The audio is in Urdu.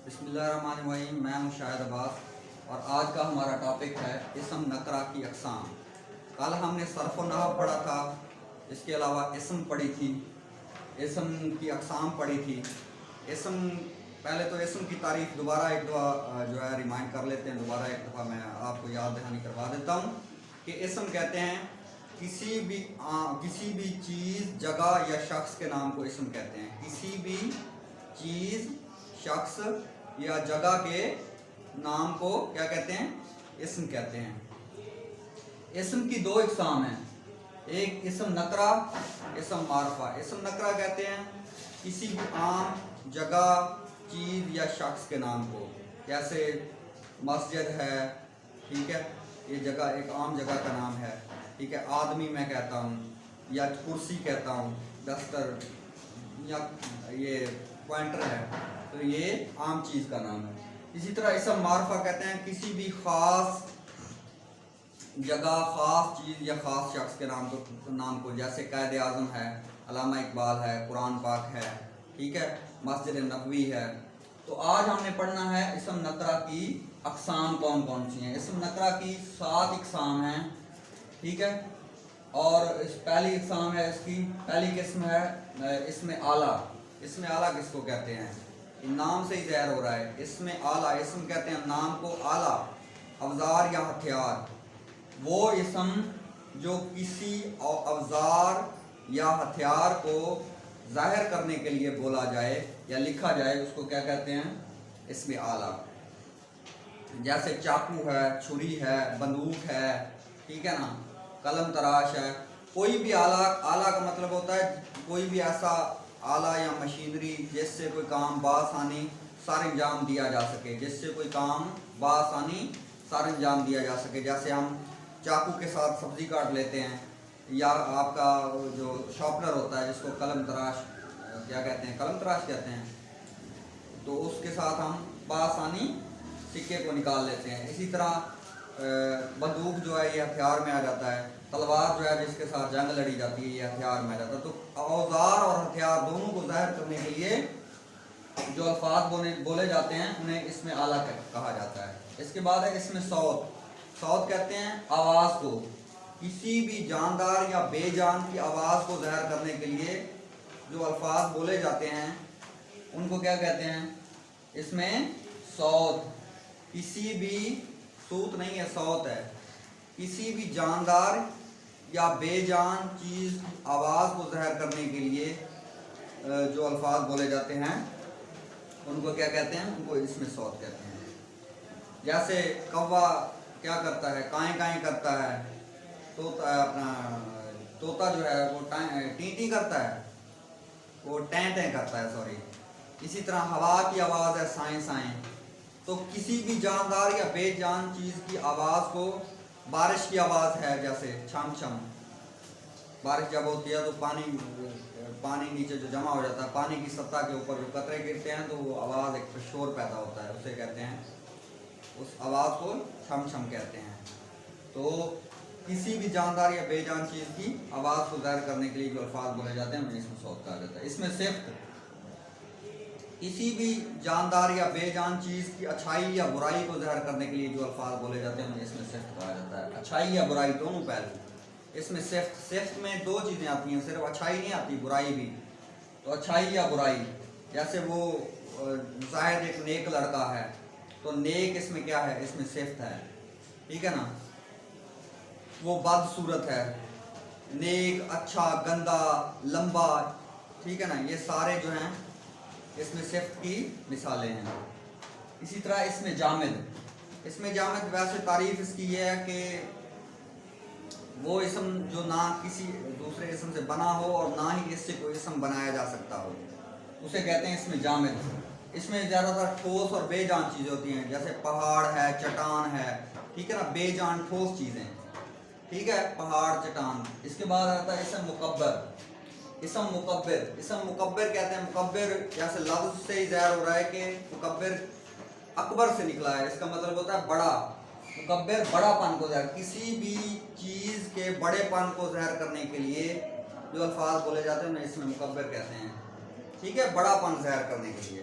بسم اللہ الرحمن الرحیم، میں ہوں شاہد عباس اور آج کا ہمارا ٹاپک ہے اسم نکرہ کی اقسام۔ کل ہم نے صرف و نحو پڑھا تھا، اس کے علاوہ اسم پڑھی تھی، اسم کی اقسام پڑھی تھی۔ پہلے تو اسم کی تعریف دوبارہ ایک دفعہ جو ہے ریمائنڈ کر لیتے ہیں، دوبارہ ایک دفعہ میں آپ کو یاد دہانی کروا دیتا ہوں کہ اسم کہتے ہیں کسی بھی چیز، جگہ یا شخص کے نام کو اسم کہتے ہیں۔ کسی بھی چیز، شخص یا جگہ کے نام کو کیا کہتے ہیں؟ اسم کہتے ہیں۔ اسم کی دو اقسام ہیں، ایک اسم نکرہ، اسم معرفہ۔ اسم نکرہ کہتے ہیں کسی بھی عام جگہ، چیز یا شخص کے نام کو، جیسے مسجد ہے، ٹھیک ہے، یہ جگہ ایک عام جگہ کا نام ہے، ٹھیک ہے، آدمی میں کہتا ہوں، یا کرسی کہتا ہوں، دفتر، یا یہ پوائنٹر ہے، تو یہ عام چیز کا نام ہے۔ اسی طرح اسم معرفہ کہتے ہیں کسی بھی خاص جگہ، خاص چیز یا خاص شخص کے نام کو، جیسے قائد اعظم ہے، علامہ اقبال ہے، قرآن پاک ہے، ٹھیک ہے، مسجد نبوی ہے۔ تو آج ہم نے پڑھنا ہے اسم نکرہ کی اقسام کون کون سی ہیں۔ اسم نکرہ کی 7 اقسام ہیں، ٹھیک ہے، اور پہلی اقسام ہے، اس کی پہلی قسم ہے اسم اعلیٰ۔ اسم اعلیٰ کس کو کہتے ہیں؟ نام سے ہی ظاہر ہو رہا ہے، اسم اعلیٰ، اسم کہتے ہیں نام کو اعلیٰ، اوزار یا ہتھیار۔ وہ اسم جو کسی اوزار یا ہتھیار کو ظاہر کرنے کے لیے بولا جائے یا لکھا جائے، اس کو کیا کہتے ہیں؟ اسم اعلیٰ۔ جیسے چاقو ہے، چھری ہے، بندوق ہے، ٹھیک ہے نا، قلم تراش ہے۔ کوئی بھی اعلیٰ کا مطلب ہوتا ہے کوئی بھی ایسا آلہ یا مشینری جس سے کوئی کام بآسانی سر انجام دیا جا سکے، جس سے کوئی کام بآسانی سر انجام دیا جا سکے۔ جیسے ہم چاقو کے ساتھ سبزی کاٹ لیتے ہیں، یا آپ کا جو شارپنر ہوتا ہے جس کو قلم تراش کیا کہتے ہیں، قلم تراش کہتے ہیں، تو اس کے ساتھ ہم بآسانی سکے کو نکال لیتے ہیں۔ اسی طرح بندوق جو ہے یہ ہتھیار میں آ جاتا ہے، تلوار جو ہے جس کے ساتھ جنگ لڑی جاتی ہے یہ ہتھیار میں آ جاتا ہے۔ تو اوزار اور ہتھیار دونوں کو ظاہر کرنے کے لیے جو الفاظ بولے جاتے ہیں انہیں اسم اعلیٰ کہا جاتا ہے۔ اس کے بعد ہے اسم صوت۔ صوت کہتے ہیں آواز کو، کسی بھی جاندار یا بے جان کی آواز کو ظاہر کرنے کے لیے جو الفاظ بولے جاتے ہیں ان کو کیا کہتے ہیں؟ اسم صوت۔ کسی بھی، صوت نہیں ہے، صوت ہے، کسی بھی جاندار یا بے جان چیز کی آواز کو ظاہر کرنے کے لیے جو الفاظ بولے جاتے ہیں ان کو کیا کہتے ہیں؟ ان کو اسم صوت کہتے ہیں۔ جیسے کوا کیا کرتا ہے؟ کائیں کائیں کرتا ہے۔ طوطا جو ہے وہ ٹیں ٹیں کرتا ہے، وہ ٹیں ٹیں کرتا ہے، سوری۔ اسی طرح ہوا کی آواز ہے سائیں سائیں۔ تو کسی بھی جاندار یا بے جان چیز کی آواز کو، بارش کی آواز ہے جیسے چھم چھم، بارش جب ہوتی ہے تو پانی نیچے جو جمع ہو جاتا ہے، پانی کی سطح کے اوپر جو قطرے گرتے ہیں تو وہ آواز ایک شور پیدا ہوتا ہے، اسے کہتے ہیں، اس آواز کو چھم چھم کہتے ہیں۔ تو کسی بھی جاندار یا بے جان چیز کی آواز کو ظاہر کرنے کے لیے جو الفاظ بولے جاتے ہیں انہیں اسم صوت کہا جاتا ہے۔ اس میں صفت، کسی بھی جاندار یا بے جان چیز کی اچھائی یا برائی کو ظاہر کرنے کے لیے جو الفاظ بولے جاتے ہیں انہیں اس میں صفت کہا جاتا ہے۔ اچھائی یا برائی دونوں پہلو اس میں صفت میں 2 چیزیں آتی ہیں، صرف اچھائی نہیں آتی، برائی بھی۔ تو اچھائی یا برائی، جیسے وہ زاہد ایک نیک لڑکا ہے، تو نیک اس میں کیا ہے؟ اس میں صفت ہے، ٹھیک ہے نا۔ وہ بدصورت ہے، نیک، اچھا، گندا، لمبا، ٹھیک ہے نا، یہ سارے جو ہیں اس میں صفت کی مثالیں ہیں۔ اسی طرح اس میں جامد۔ اس میں جامد ویسے تعریف اس کی یہ ہے کہ وہ اسم جو نہ کسی دوسرے اسم سے بنا ہو اور نہ ہی اس سے کوئی اسم بنایا جا سکتا ہو، اسے کہتے ہیں اس میں جامد۔ اس میں زیادہ تر ٹھوس اور بے جان چیزیں ہوتی ہیں، جیسے پہاڑ ہے، چٹان ہے، ٹھیک ہے نا، بے جان ٹھوس چیزیں، ٹھیک ہے، پہاڑ، چٹان۔ اس کے بعد آتا ہے اسم مکبر۔ اسم مکبر کہتے ہیں، مکبر جیسے لفظ سے ہی ظاہر ہو رہا ہے کہ مکبر اکبر سے نکلا ہے، اس کا مطلب ہوتا ہے بڑا۔ مکبر بڑا پن کو ظاہر، کسی بھی چیز کے بڑے پن کو ظاہر کرنے کے لیے جو الفاظ بولے جاتے ہیں انہیں اس میں مکبر کہتے ہیں، ٹھیک ہے، بڑا پن ظاہر کرنے کے لیے۔